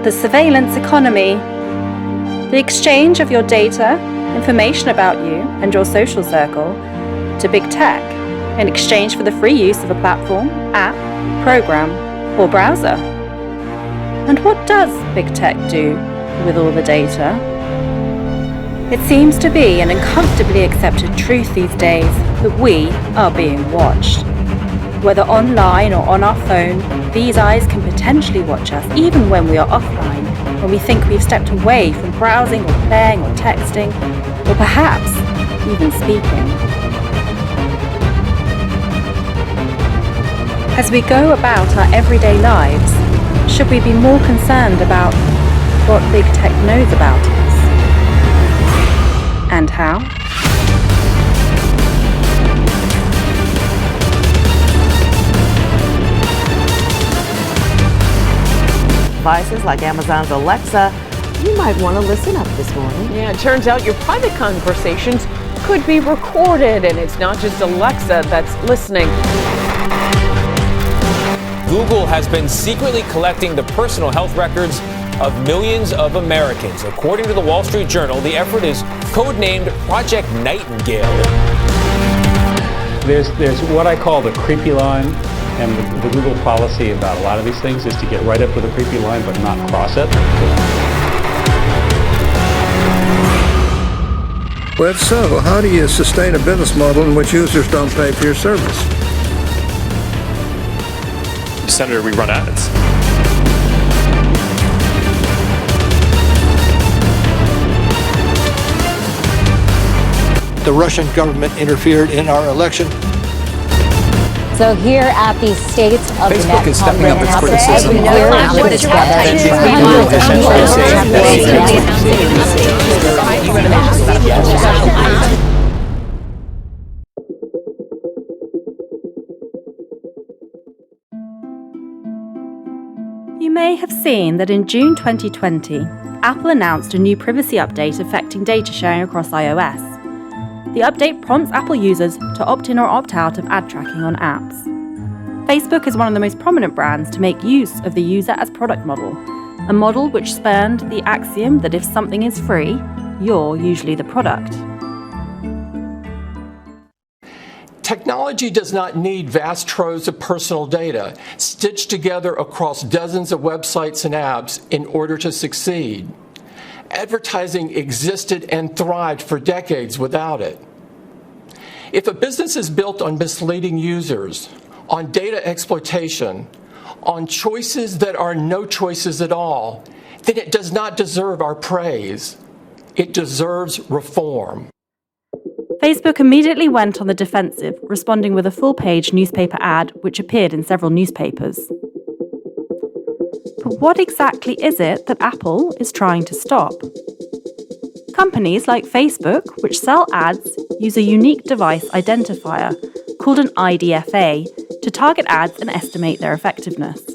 the surveillance economy, the exchange of your data, information about you and your social circle to big tech in exchange for the free use of a platform, app, program, or browser. And what does big tech do with all the data? It seems to be an uncomfortably accepted truth these days that we are being watched. Whether online or on our phone, these eyes can potentially watch us even when we are offline, when we think we've stepped away from browsing or playing or texting, or perhaps even speaking. As we go about our everyday lives, should we be more concerned about what big tech knows about us? And how? Devices like Amazon's Alexa, you might want to listen up this morning. Yeah, it turns out your private conversations could be recorded, and it's not just Alexa that's listening. Google has been secretly collecting the personal health records of millions of Americans. According to the Wall Street Journal, the effort is codenamed Project Nightingale. There's what I call the creepy line. And the Google policy about a lot of these things is to get right up with a creepy line but not cross it. Well, if so, how do you sustain a business model in which users don't pay for your service? Senator, we run ads. The Russian government interfered in our election. So here at the State of Facebook is stepping up its criticism. You may have seen that in June 2020, Apple announced a new privacy update affecting data sharing across iOS. The update prompts Apple users to opt in or opt out of ad tracking on apps. Facebook is one of the most prominent brands to make use of the user as product model, a model which spurned the axiom that if something is free, you're usually the product. Technology does not need vast troves of personal data stitched together across dozens of websites and apps in order to succeed. Advertising existed and thrived for decades without it. If a business is built on misleading users, on data exploitation, on choices that are no choices at all, then it does not deserve our praise. It deserves reform. Facebook immediately went on the defensive, responding with a full-page newspaper ad which appeared in several newspapers. But what exactly is it that Apple is trying to stop? Companies like Facebook, which sell ads, use a unique device identifier called an IDFA to target ads and estimate their effectiveness.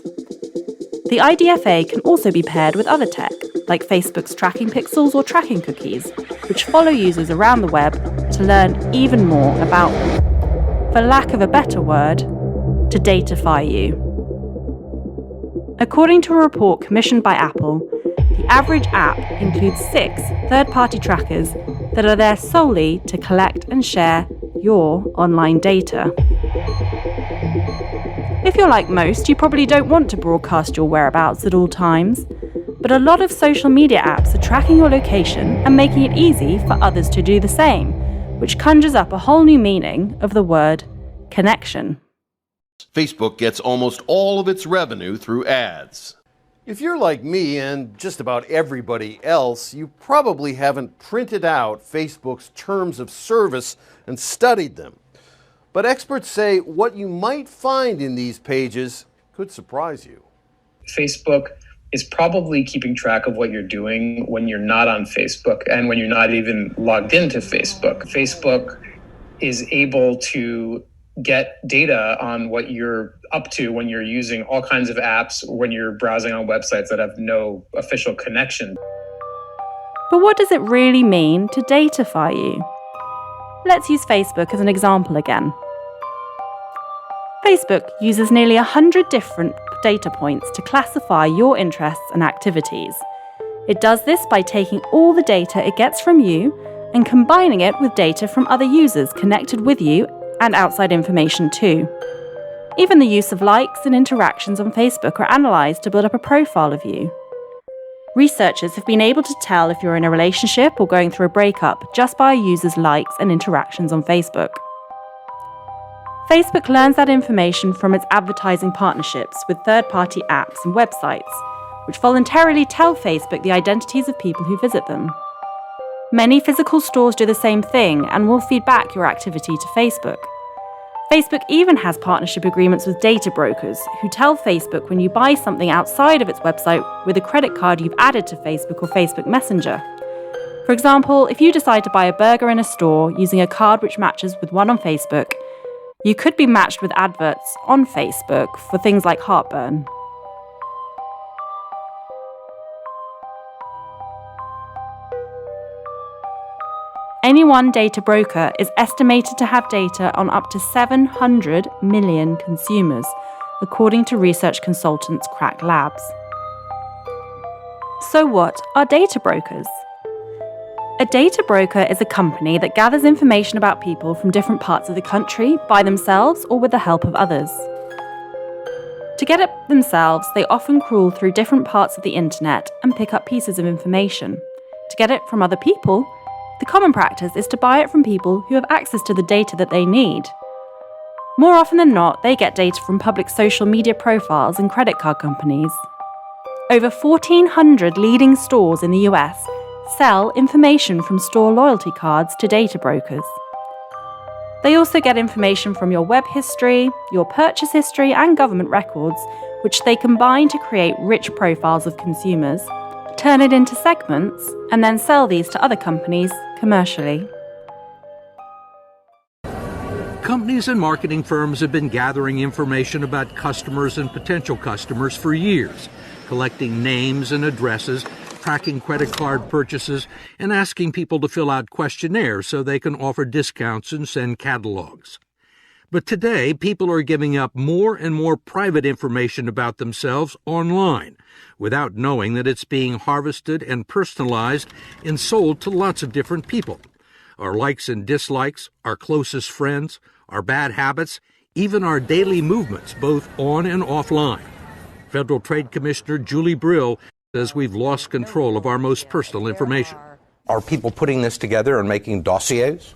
The IDFA can also be paired with other tech, like Facebook's tracking pixels or tracking cookies, which follow users around the web to learn even more about them. For lack of a better word, to datafy you. According to a report commissioned by Apple, the average app includes 6 third-party trackers that are there solely to collect and share your online data. If you're like most, you probably don't want to broadcast your whereabouts at all times, but a lot of social media apps are tracking your location and making it easy for others to do the same, which conjures up a whole new meaning of the word connection. Facebook gets almost all of its revenue through ads. If you're like me and just about everybody else, you probably haven't printed out Facebook's terms of service and studied them. But experts say what you might find in these pages could surprise you. Facebook is probably keeping track of what you're doing when you're not on Facebook and when you're not even logged into Facebook. Facebook is able to get data on what you're up to when you're using all kinds of apps, when you're browsing on websites that have no official connection. But what does it really mean to datafy you? Let's use Facebook as an example again. Facebook uses nearly 100 different data points to classify your interests and activities. It does this by taking all the data it gets from you and combining it with data from other users connected with you and outside information too. Even the use of likes and interactions on Facebook are analysed to build up a profile of you. Researchers have been able to tell if you're in a relationship or going through a breakup just by a user's likes and interactions on Facebook. Facebook learns that information from its advertising partnerships with third-party apps and websites, which voluntarily tell Facebook the identities of people who visit them. Many physical stores do the same thing and will feed back your activity to Facebook. Facebook even has partnership agreements with data brokers who tell Facebook when you buy something outside of its website with a credit card you've added to Facebook or Facebook Messenger. For example, if you decide to buy a burger in a store using a card which matches with one on Facebook, you could be matched with adverts on Facebook for things like heartburn. Any one data broker is estimated to have data on up to 700 million consumers, according to research consultants Crack Labs. So what are data brokers? A data broker is a company that gathers information about people from different parts of the country by themselves or with the help of others. To get it themselves, they often crawl through different parts of the internet and pick up pieces of information. To get it from other people, the common practice is to buy it from people who have access to the data that they need. More often than not, they get data from public social media profiles and credit card companies. Over 1,400 leading stores in the US sell information from store loyalty cards to data brokers. They also get information from your web history, your purchase history, and government records, which they combine to create rich profiles of consumers, turn it into segments, and then sell these to other companies commercially. Companies and marketing firms have been gathering information about customers and potential customers for years, collecting names and addresses, tracking credit card purchases, and asking people to fill out questionnaires so they can offer discounts and send catalogs. But today, people are giving up more and more private information about themselves online, without knowing that it's being harvested and personalized and sold to lots of different people. Our likes and dislikes, our closest friends, our bad habits, even our daily movements, both on and offline. Federal Trade Commissioner Julie Brill says we've lost control of our most personal information. Are people putting this together and making dossiers?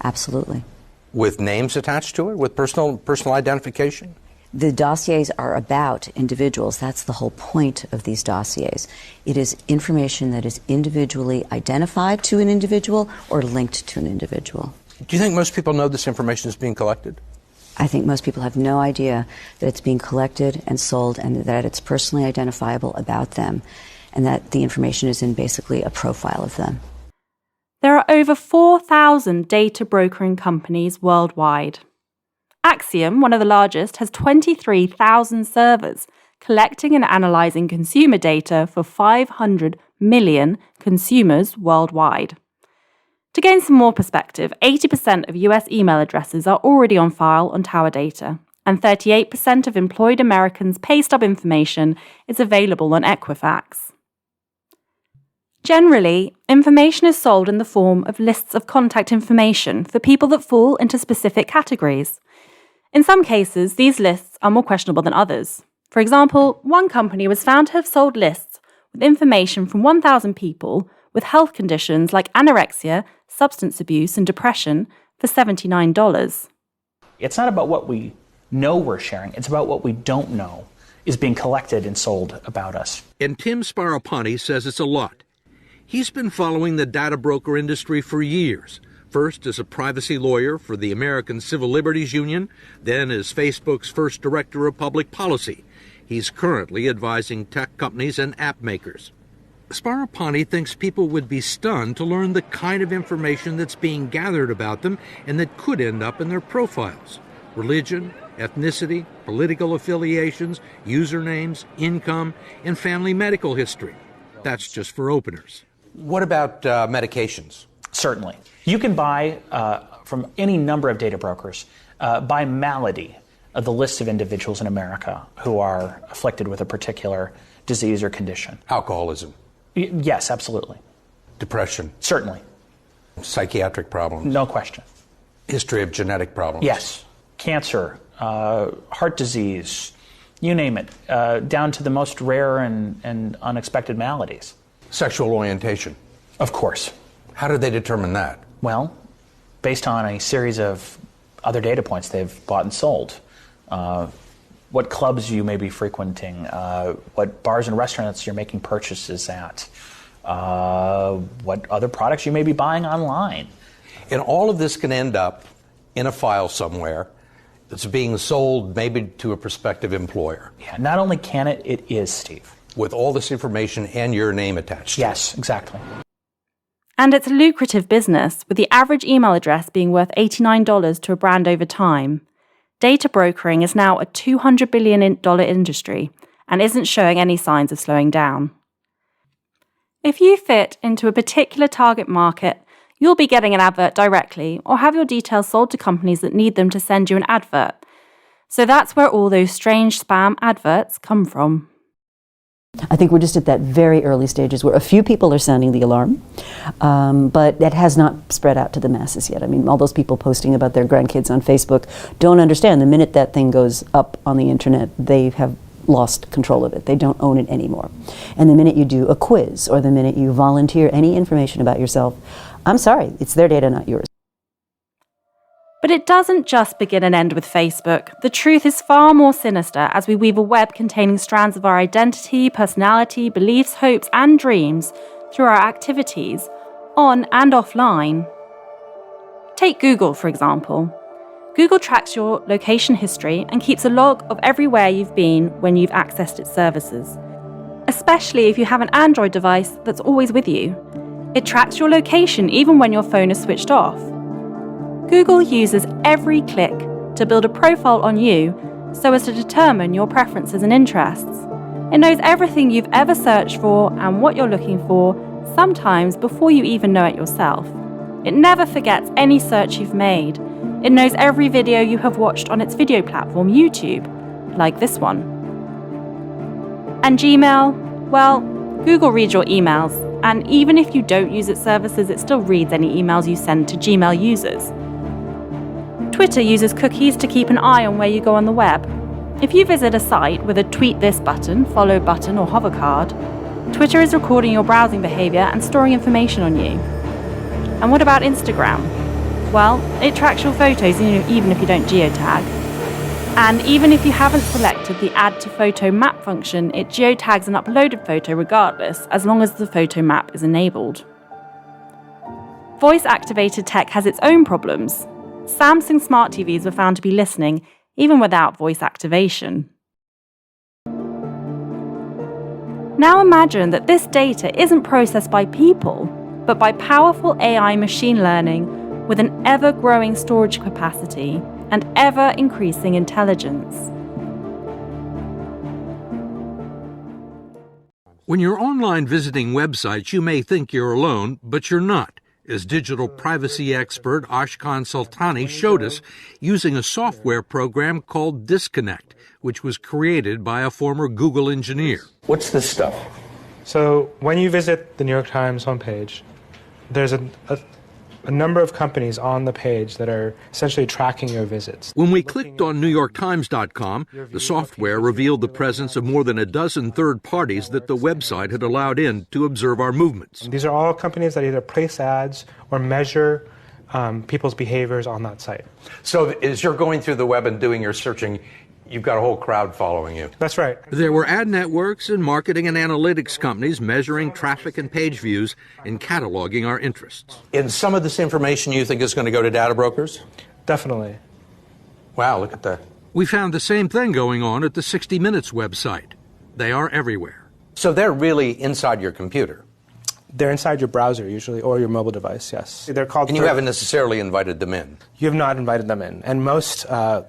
Absolutely. With names attached to it, with personal identification? The dossiers are about individuals. That's the whole point of these dossiers. It is information that is individually identified to an individual or linked to an individual. Do you think most people know this information is being collected? I think most people have no idea that it's being collected and sold and that it's personally identifiable about them and that the information is in basically a profile of them. There are over 4,000 data brokering companies worldwide. Axiom, one of the largest, has 23,000 servers collecting and analysing consumer data for 500 million consumers worldwide. To gain some more perspective, 80% of US email addresses are already on file on Tower Data, and 38% of employed Americans' pay stub information is available on Equifax. Generally, information is sold in the form of lists of contact information for people that fall into specific categories. In some cases, these lists are more questionable than others. For example, one company was found to have sold lists with information from 1,000 people with health conditions like anorexia, substance abuse, and depression for $79. It's not about what we know we're sharing, it's about what we don't know is being collected and sold about us. And Tim Sparapani says it's a lot. He's been following the data broker industry for years, first as a privacy lawyer for the American Civil Liberties Union, then as Facebook's first director of public policy. He's currently advising tech companies and app makers. Sparapani thinks people would be stunned to learn the kind of information that's being gathered about them and that could end up in their profiles. Religion, ethnicity, political affiliations, usernames, income, and family medical history. That's just for openers. What about medications? Certainly. You can buy from any number of data brokers by malady, the list of individuals in America who are afflicted with a particular disease or condition. Alcoholism. Yes, absolutely. Depression. Certainly. Psychiatric problems. No question. History of genetic problems. Yes. Cancer, heart disease, you name it, down to the most rare and unexpected maladies. Sexual orientation. Of course. How do they determine that? Well, based on a series of other data points they've bought and sold. What clubs you may be frequenting, what bars and restaurants you're making purchases at, what other products you may be buying online. And all of this can end up in a file somewhere that's being sold maybe to a prospective employer. Yeah, not only can it, it is, Steve. With all this information and your name attached to it. Yes, exactly. And it's a lucrative business, with the average email address being worth $89 to a brand over time. Data brokering is now a $200 billion industry and isn't showing any signs of slowing down. If you fit into a particular target market, you'll be getting an advert directly or have your details sold to companies that need them to send you an advert. So that's where all those strange spam adverts come from. I think we're just at that very early stages where a few people are sounding the alarm, but that has not spread out to the masses yet. I mean, all those people posting about their grandkids on Facebook don't understand the minute that thing goes up on the internet, they have lost control of it. They don't own it anymore. And the minute you do a quiz or the minute you volunteer any information about yourself, I'm sorry, it's their data, not yours. But it doesn't just begin and end with Facebook. The truth is far more sinister as we weave a web containing strands of our identity, personality, beliefs, hopes, and dreams through our activities, on and offline. Take Google, for example. Google tracks your location history and keeps a log of everywhere you've been when you've accessed its services, especially if you have an Android device that's always with you. It tracks your location even when your phone is switched off. Google uses every click to build a profile on you so as to determine your preferences and interests. It knows everything you've ever searched for and what you're looking for, sometimes before you even know it yourself. It never forgets any search you've made. It knows every video you have watched on its video platform, YouTube, like this one. And Gmail? Well, Google reads your emails, and even if you don't use its services, it still reads any emails you send to Gmail users. Twitter uses cookies to keep an eye on where you go on the web. If you visit a site with a tweet this button, follow button, or hover card, Twitter is recording your browsing behavior and storing information on you. And what about Instagram? Well, it tracks your photos even if you don't geotag. And even if you haven't selected the Add to Photo Map function, it geotags an uploaded photo regardless, as long as the photo map is enabled. Voice-activated tech has its own problems. Samsung smart TVs were found to be listening, even without voice activation. Now imagine that this data isn't processed by people, but by powerful AI machine learning with an ever-growing storage capacity and ever-increasing intelligence. When you're online visiting websites, you may think you're alone, but you're not, as digital privacy expert Ashkan Sultani showed us using a software program called Disconnect, which was created by a former Google engineer. What's this stuff? So when you visit the New York Times homepage, there's a number of companies on the page that are essentially tracking your visits. When we clicked on NewYorkTimes.com, the software revealed the presence of more than a dozen third parties that the website had allowed in to observe our movements. These are all companies that either place ads or measure people's behaviors on that site. So as you're going through the web and doing your searching, you've got a whole crowd following you. That's right. There were ad networks and marketing and analytics companies measuring traffic and page views and cataloging our interests. And some of this information you think is going to go to data brokers? Definitely. Wow, look at that. We found the same thing going on at the 60 Minutes website. They are everywhere. So they're really inside your computer? They're inside your browser, usually, or your mobile device, yes. They're called. And you haven't necessarily invited them in? You have not invited them in. And most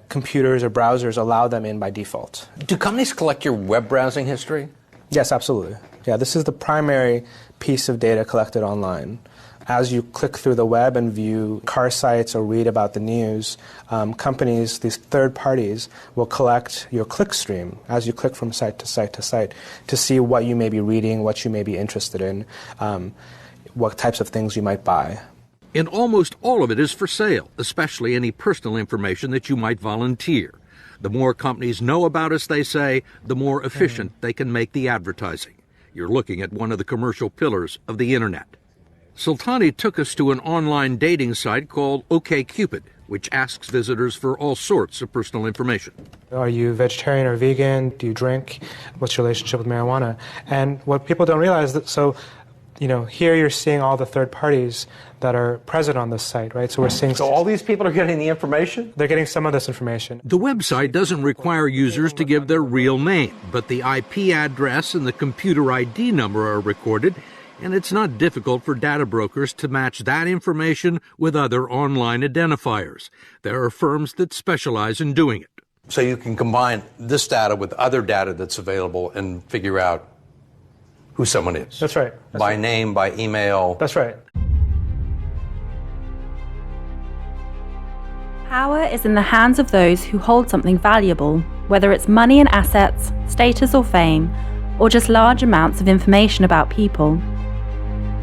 computers or browsers allow them in by default. Do companies collect your web browsing history? Yes, absolutely. Yeah, this is the primary piece of data collected online. As you click through the web and view car sites or read about the news, companies, these third parties, will collect your click stream as you click from site to site to site to see what you may be reading, what you may be interested in, what types of things you might buy. And almost all of it is for sale, especially any personal information that you might volunteer. The more companies know about us, they say, the more efficient they can make the advertising. You're looking at one of the commercial pillars of the Internet. Sultani took us to an online dating site called OkCupid, which asks visitors for all sorts of personal information. Are you vegetarian or vegan? Do you drink? What's your relationship with marijuana? And what people don't realize, here you're seeing all the third parties that are present on this site, right? So we're seeing... So all these people are getting the information? They're getting some of this information. The website doesn't require users to give their real name, but the IP address and the computer ID number are recorded, and it's not difficult for data brokers to match that information with other online identifiers. There are firms that specialize in doing it. So you can combine this data with other data that's available and figure out who someone is. That's right. By name, by email. That's right. Power is in the hands of those who hold something valuable, whether it's money and assets, status or fame, or just large amounts of information about people.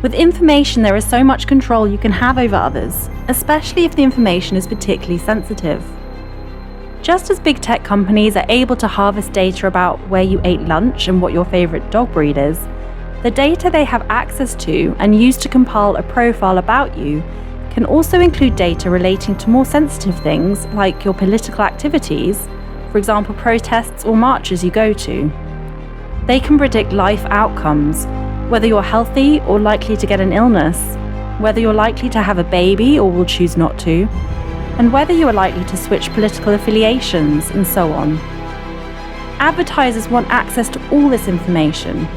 With information, there is so much control you can have over others, especially if the information is particularly sensitive. Just as big tech companies are able to harvest data about where you ate lunch and what your favorite dog breed is, the data they have access to and use to compile a profile about you can also include data relating to more sensitive things like your political activities, for example protests or marches you go to. They can predict life outcomes, whether you're healthy or likely to get an illness, whether you're likely to have a baby or will choose not to, and whether you are likely to switch political affiliations, and so on. Advertisers want access to all this information.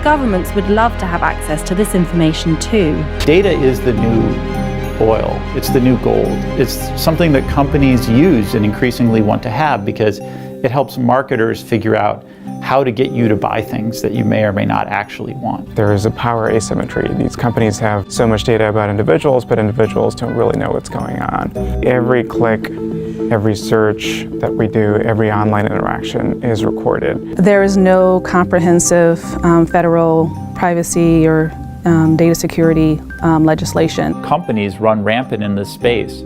Governments would love to have access to this information too. Data is the new oil. It's the new gold. It's something that companies use and increasingly want to have because it helps marketers figure out how to get you to buy things that you may or may not actually want. There is a power asymmetry. These companies have so much data about individuals, but individuals don't really know what's going on. Every click, every search that we do, every online interaction is recorded. There is no comprehensive federal privacy or data security legislation. Companies run rampant in this space,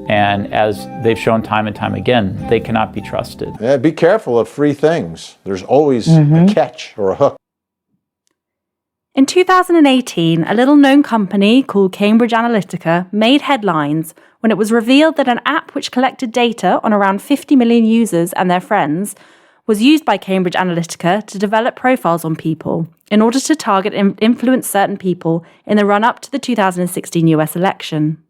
and as they've shown time and time again, they cannot be trusted. Yeah, be careful of free things. There's always a catch or a hook. In 2018, a little-known company called Cambridge Analytica made headlines when it was revealed that an app which collected data on around 50 million users and their friends was used by Cambridge Analytica to develop profiles on people in order to target and influence certain people in the run-up to the 2016 US election.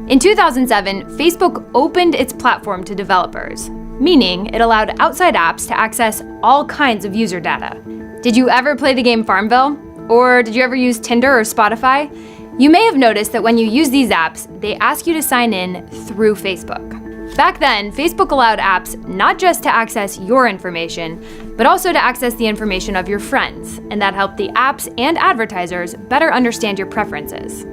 In 2007, Facebook opened its platform to developers, meaning it allowed outside apps to access all kinds of user data. Did you ever play the game Farmville? Or did you ever use Tinder or Spotify? You may have noticed that when you use these apps, they ask you to sign in through Facebook. Back then, Facebook allowed apps not just to access your information, but also to access the information of your friends, and that helped the apps and advertisers better understand your preferences.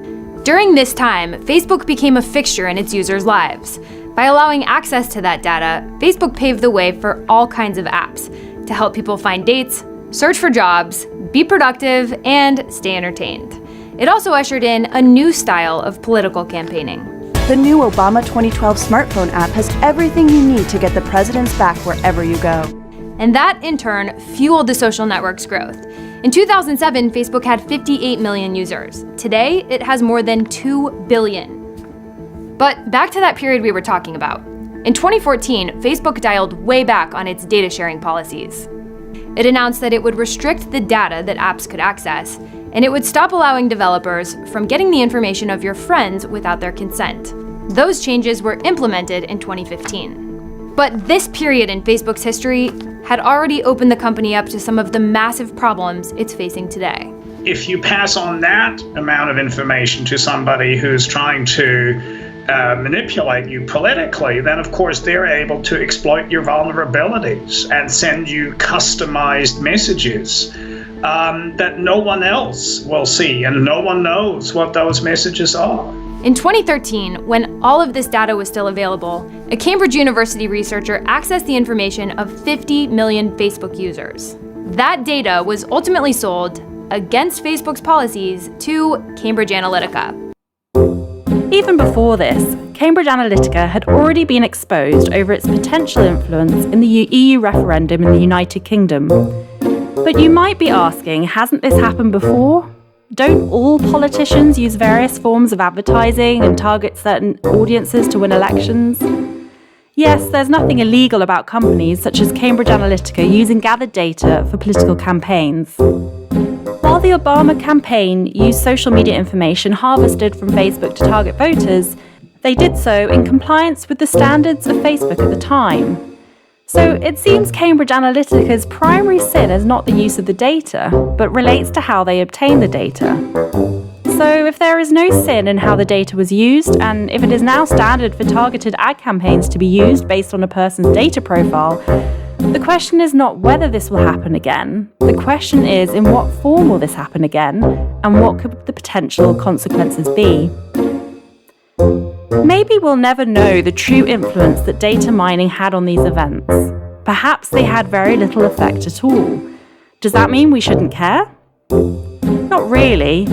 During this time, Facebook became a fixture in its users' lives. By allowing access to that data, Facebook paved the way for all kinds of apps to help people find dates, search for jobs, be productive, and stay entertained. It also ushered in a new style of political campaigning. The new Obama 2012 smartphone app has everything you need to get the president's back wherever you go. And that, in turn, fueled the social network's growth. In 2007, Facebook had 58 million users. Today, it has more than 2 billion. But back to that period we were talking about. In 2014, Facebook dialed way back on its data sharing policies. It announced that it would restrict the data that apps could access, and it would stop allowing developers from getting the information of your friends without their consent. Those changes were implemented in 2015. But this period in Facebook's history had already opened the company up to some of the massive problems it's facing today. If you pass on that amount of information to somebody who's trying to manipulate you politically, then of course they're able to exploit your vulnerabilities and send you customized messages that no one else will see, and no one knows what those messages are. In 2013, when all of this data was still available, a Cambridge University researcher accessed the information of 50 million Facebook users. That data was ultimately sold, against Facebook's policies, to Cambridge Analytica. Even before this, Cambridge Analytica had already been exposed over its potential influence in the EU referendum in the United Kingdom. But you might be asking, hasn't this happened before? Don't all politicians use various forms of advertising and target certain audiences to win elections? Yes, there's nothing illegal about companies such as Cambridge Analytica using gathered data for political campaigns. While the Obama campaign used social media information harvested from Facebook to target voters, they did so in compliance with the standards of Facebook at the time. So it seems Cambridge Analytica's primary sin is not the use of the data, but relates to how they obtain the data. So if there is no sin in how the data was used, and if it is now standard for targeted ad campaigns to be used based on a person's data profile, the question is not whether this will happen again. The question is, in what form will this happen again, and what could the potential consequences be? Maybe we'll never know the true influence that data mining had on these events. Perhaps they had very little effect at all. Does that mean we shouldn't care? Not really.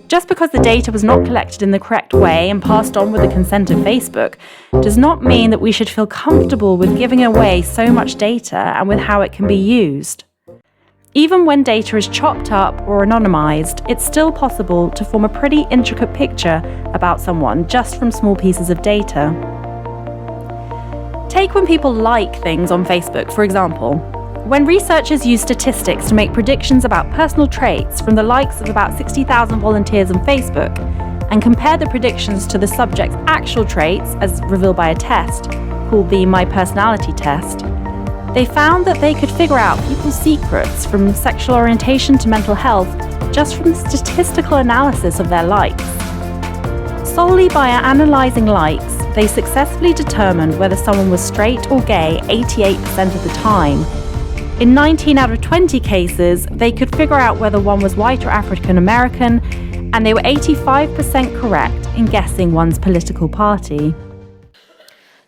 Just because the data was not collected in the correct way and passed on with the consent of Facebook does not mean that we should feel comfortable with giving away so much data and with how it can be used. Even when data is chopped up or anonymized, it's still possible to form a pretty intricate picture about someone just from small pieces of data. Take when people like things on Facebook, for example. When researchers use statistics to make predictions about personal traits from the likes of about 60,000 volunteers on Facebook and compare the predictions to the subject's actual traits as revealed by a test called the My Personality Test, they found that they could figure out people's secrets from sexual orientation to mental health just from the statistical analysis of their likes. Solely by analysing likes, they successfully determined whether someone was straight or gay 88% of the time. In 19 out of 20 cases, they could figure out whether one was white or African American, and they were 85% correct in guessing one's political party.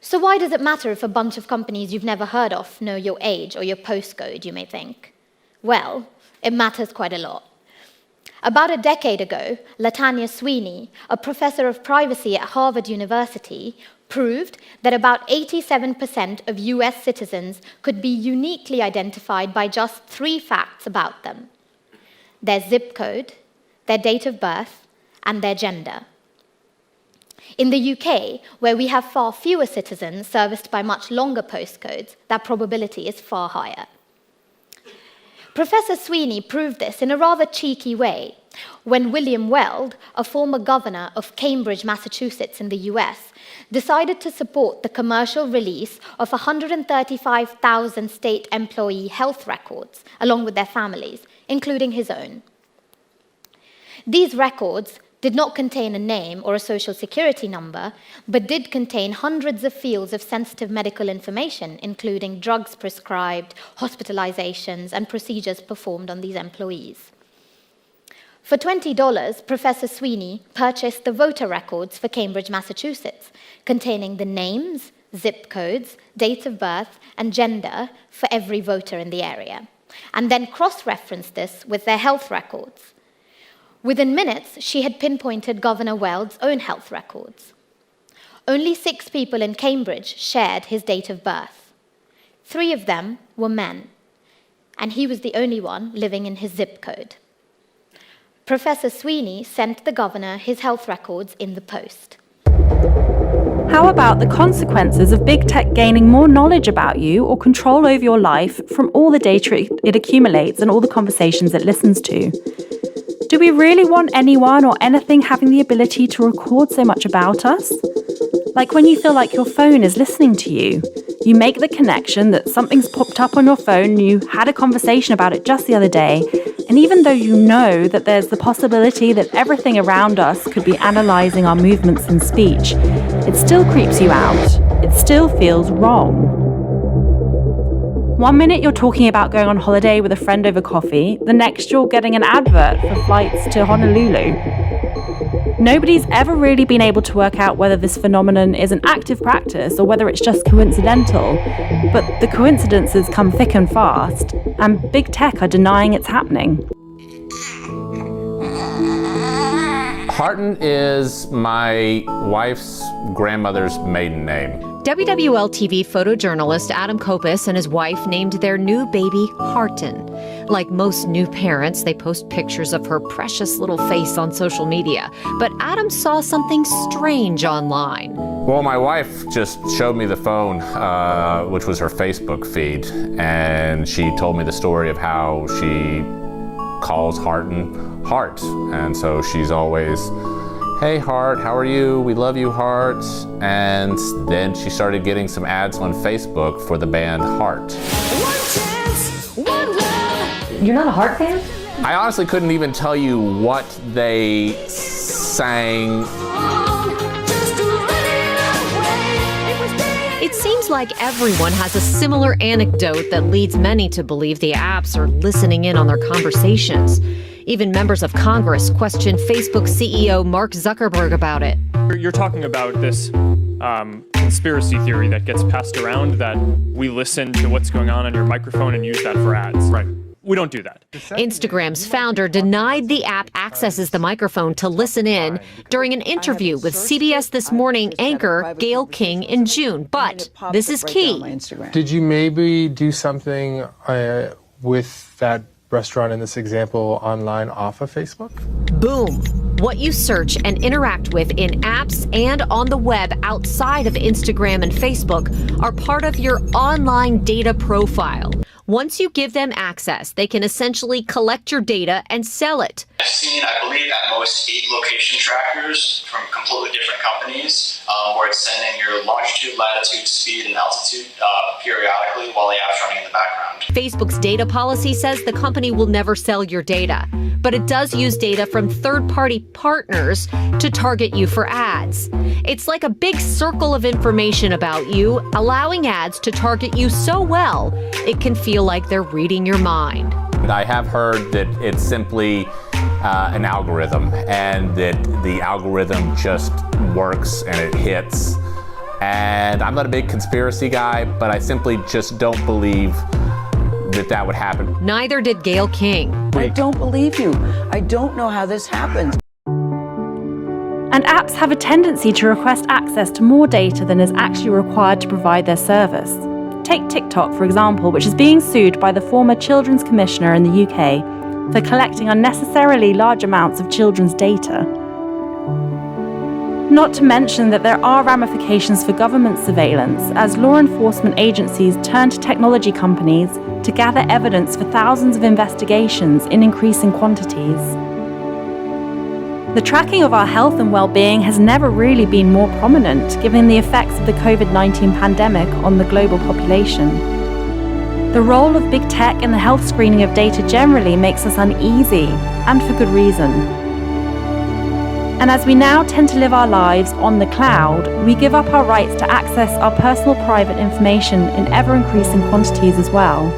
So why does it matter if a bunch of companies you've never heard of know your age or your postcode, you may think? Well, it matters quite a lot. About a decade ago, Latanya Sweeney, a professor of privacy at Harvard University, proved that about 87% of US citizens could be uniquely identified by just 3 facts about them: their zip code, their date of birth, and their gender. In the UK, where we have far fewer citizens serviced by much longer postcodes, that probability is far higher. Professor Sweeney proved this in a rather cheeky way when William Weld, a former governor of Cambridge, Massachusetts in the US, decided to support the commercial release of 135,000 state employee health records, along with their families, including his own. These records did not contain a name or a social security number, but did contain hundreds of fields of sensitive medical information, including drugs prescribed, hospitalizations, and procedures performed on these employees. For $20, Professor Sweeney purchased the voter records for Cambridge, Massachusetts, containing the names, zip codes, date of birth, and gender for every voter in the area, and then cross-referenced this with their health records. Within minutes, she had pinpointed Governor Weld's own health records. Only 6 people in Cambridge shared his date of birth. 3 of them were men, and he was the only one living in his zip code. Professor Sweeney sent the governor his health records in the post. How about the consequences of big tech gaining more knowledge about you or control over your life from all the data it accumulates and all the conversations it listens to? Do we really want anyone or anything having the ability to record so much about us? Like when you feel like your phone is listening to you. You make the connection that something's popped up on your phone, you had a conversation about it just the other day, and even though you know that there's the possibility that everything around us could be analysing our movements and speech, it still creeps you out. It still feels wrong. One minute you're talking about going on holiday with a friend over coffee, the next you're getting an advert for flights to Honolulu. Nobody's ever really been able to work out whether this phenomenon is an active practice or whether it's just coincidental, but the coincidences come thick and fast, and big tech are denying it's happening. Harton is my wife's grandmother's maiden name. WWL-TV photojournalist Adam Kopis and his wife named their new baby Harton. Like most new parents, they post pictures of her precious little face on social media. But Adam saw something strange online. Well, my wife just showed me the phone, which was her Facebook feed, and she told me the story of how she calls Harton Hart. And so she's always, "Hey Hart, how are you? We love you, Hart." And then she started getting some ads on Facebook for the band Heart. You're not a Heart fan? I honestly couldn't even tell you what they sang. It seems like everyone has a similar anecdote that leads many to believe the apps are listening in on their conversations. Even members of Congress questioned Facebook CEO Mark Zuckerberg about it. You're talking about this conspiracy theory that gets passed around that we listen to what's going on your microphone and use that for ads. Right. We don't do that. Instagram's founder denied the app accesses the microphone to listen in during an interview with CBS This Morning anchor Gayle King in June. But this is key. Did you maybe do something with that restaurant in this example online off of Facebook? Boom. What you search and interact with in apps and on the web outside of Instagram and Facebook are part of your online data profile. Once you give them access, they can essentially collect your data and sell it. I've seen, I believe, at most 8 location trackers from completely different companies where it's sending your longitude, latitude, speed, and altitude periodically while the app's running in the background. Facebook's data policy says the company will never sell your data, but it does use data from third-party partners to target you for ads. It's like a big circle of information about you, allowing ads to target you so well, it can feel like they're reading your mind. I have heard that it's simply an algorithm, and that the algorithm just works and it hits. And I'm not a big conspiracy guy, but I simply just don't believe that would happen. Neither did Gayle King. I don't believe you. I don't know how this happened. And apps have a tendency to request access to more data than is actually required to provide their service. Take TikTok, for example, which is being sued by the former Children's Commissioner in the UK for collecting unnecessarily large amounts of children's data. Not to mention that there are ramifications for government surveillance as law enforcement agencies turn to technology companies to gather evidence for thousands of investigations in increasing quantities. The tracking of our health and well-being has never really been more prominent, given the effects of the COVID-19 pandemic on the global population. The role of big tech in the health screening of data generally makes us uneasy, and for good reason. And as we now tend to live our lives on the cloud, we give up our rights to access our personal private information in ever-increasing quantities as well.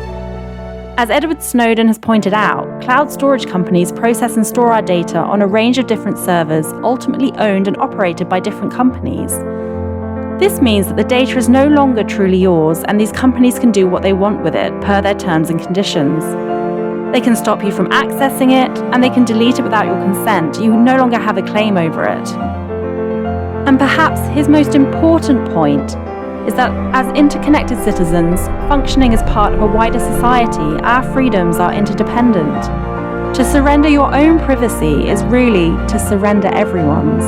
As Edward Snowden has pointed out, cloud storage companies process and store our data on a range of different servers, ultimately owned and operated by different companies. This means that the data is no longer truly yours, and these companies can do what they want with it, per their terms and conditions. They can stop you from accessing it, and they can delete it without your consent. You no longer have a claim over it. And perhaps his most important point is that as interconnected citizens, functioning as part of a wider society, our freedoms are interdependent. To surrender your own privacy is really to surrender everyone's.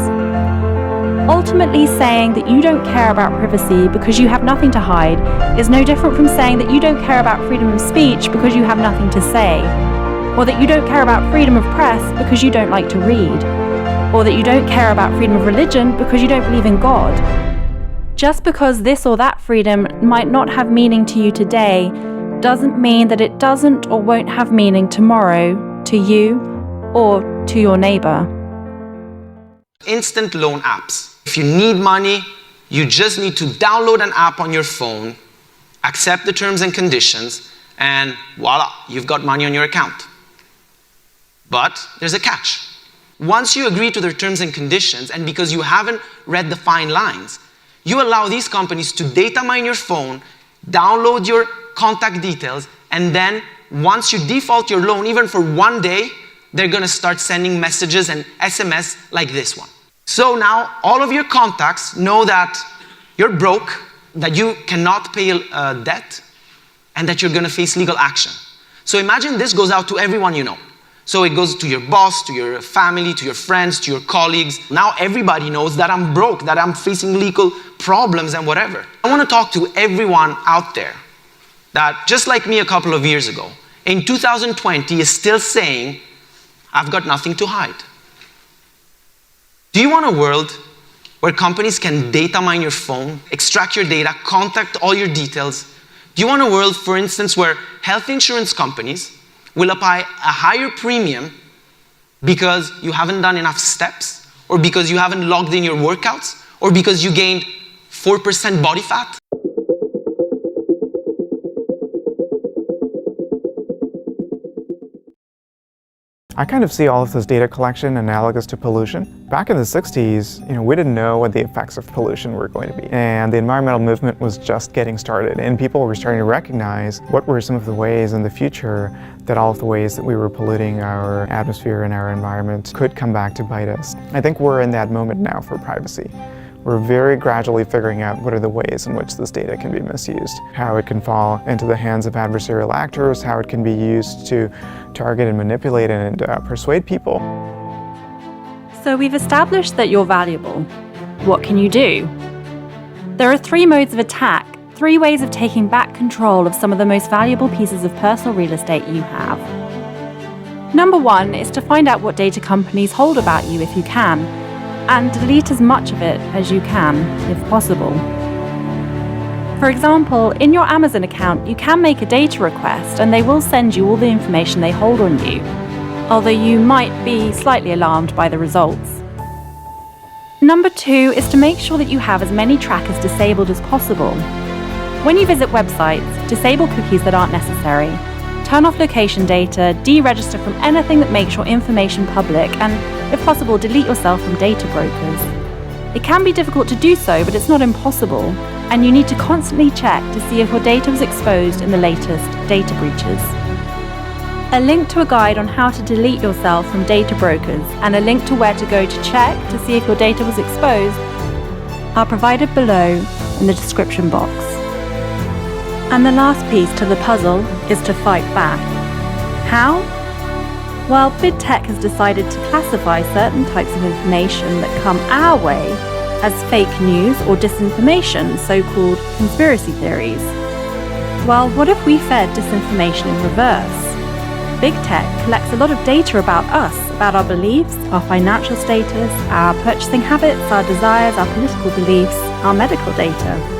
Ultimately, saying that you don't care about privacy because you have nothing to hide is no different from saying that you don't care about freedom of speech because you have nothing to say, or that you don't care about freedom of press because you don't like to read, or that you don't care about freedom of religion because you don't believe in God. Just because this or that freedom might not have meaning to you today doesn't mean that it doesn't or won't have meaning tomorrow to you or to your neighbor. Instant loan apps. If you need money, you just need to download an app on your phone accept the terms and conditions, and voila, you've got money on your account. But there's a catch. Once you agree to their terms and conditions, and because you haven't read the fine lines, you allow these companies to data mine your phone, download your contact details, and then once you default your loan, even for one day, they're going to start sending messages and SMS like this one. So now all of your contacts know that you're broke, that you cannot pay a debt, and that you're going to face legal action. So imagine this goes out to everyone you know. So it goes to your boss, to your family, to your friends, to your colleagues. Now everybody knows that I'm broke, that I'm facing legal problems and whatever. I want to talk to everyone out there that, just like me a couple of years ago, in 2020 is still saying, I've got nothing to hide. Do you want a world where companies can data mine your phone, extract your data, contact all your details? Do you want a world, for instance, where health insurance companies will apply a higher premium because you haven't done enough steps, or because you haven't logged in your workouts, or because you gained 4% body fat? I kind of see all of this data collection analogous to pollution. Back in the 60s, we didn't know what the effects of pollution were going to be. And the environmental movement was just getting started, and people were starting to recognize what were some of the ways in the future that all of the ways that we were polluting our atmosphere and our environment could come back to bite us. I think we're in that moment now for privacy. We're very gradually figuring out what are the ways in which this data can be misused, how it can fall into the hands of adversarial actors, how it can be used to target and manipulate and persuade people. So we've established that you're valuable. What can you do? There are 3 modes of attack, 3 ways of taking back control of some of the most valuable pieces of personal real estate you have. Number 1 is to find out what data companies hold about you if you can, and delete as much of it as you can, if possible. For example, in your Amazon account, you can make a data request and they will send you all the information they hold on you, although you might be slightly alarmed by the results. Number 2 is to make sure that you have as many trackers disabled as possible. When you visit websites, disable cookies that aren't necessary, turn off location data, deregister from anything that makes your information public, and, if possible, delete yourself from data brokers. It can be difficult to do so, but it's not impossible, and you need to constantly check to see if your data was exposed in the latest data breaches. A link to a guide on how to delete yourself from data brokers and a link to where to go to check to see if your data was exposed are provided below in the description box. And the last piece to the puzzle is to fight back. How? Well, big tech has decided to classify certain types of information that come our way as fake news or disinformation, so-called conspiracy theories. Well, what if we fed disinformation in reverse? Big tech collects a lot of data about us, about our beliefs, our financial status, our purchasing habits, our desires, our political beliefs, our medical data.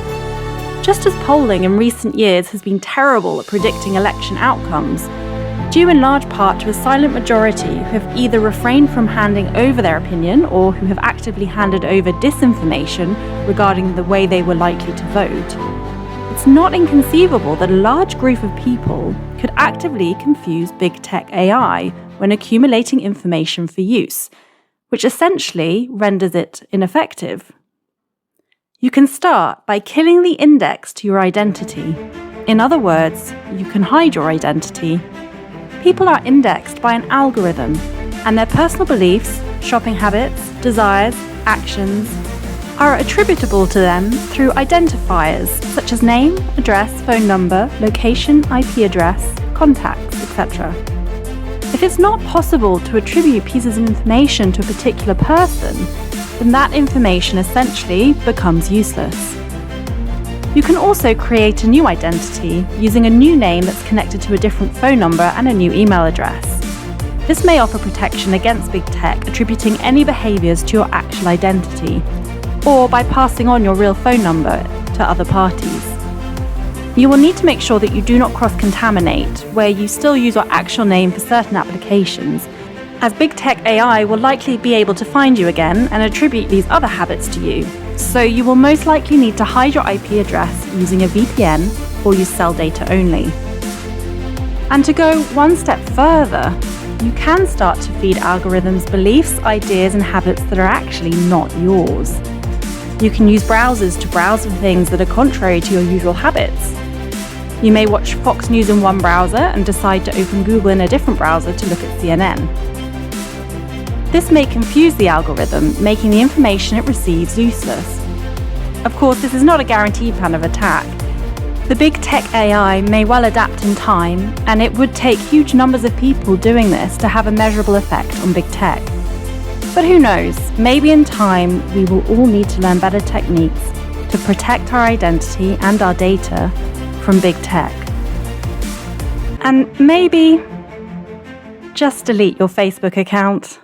Just as polling in recent years has been terrible at predicting election outcomes, due in large part to a silent majority who have either refrained from handing over their opinion or who have actively handed over disinformation regarding the way they were likely to vote, it's not inconceivable that a large group of people could actively confuse big tech AI when accumulating information for use, which essentially renders it ineffective. You can start by killing the index to your identity. In other words, you can hide your identity. People are indexed by an algorithm, and their personal beliefs, shopping habits, desires, actions are attributable to them through identifiers such as name, address, phone number, location, IP address, contacts, etc. If it's not possible to attribute pieces of information to a particular person, then that information essentially becomes useless. You can also create a new identity using a new name that's connected to a different phone number and a new email address. This may offer protection against big tech attributing any behaviours to your actual identity, or by passing on your real phone number to other parties. You will need to make sure that you do not cross-contaminate, where you still use your actual name for certain applications, as big tech AI will likely be able to find you again and attribute these other habits to you. So you will most likely need to hide your IP address using a VPN or use cell data only. And to go one step further, you can start to feed algorithms beliefs, ideas, and habits that are actually not yours. You can use browsers to browse for things that are contrary to your usual habits. You may watch Fox News in one browser and decide to open Google in a different browser to look at CNN. This may confuse the algorithm, making the information it receives useless. Of course, this is not a guaranteed plan of attack. The big tech AI may well adapt in time, and it would take huge numbers of people doing this to have a measurable effect on big tech. But who knows, maybe in time we will all need to learn better techniques to protect our identity and our data from big tech. And maybe just delete your Facebook account.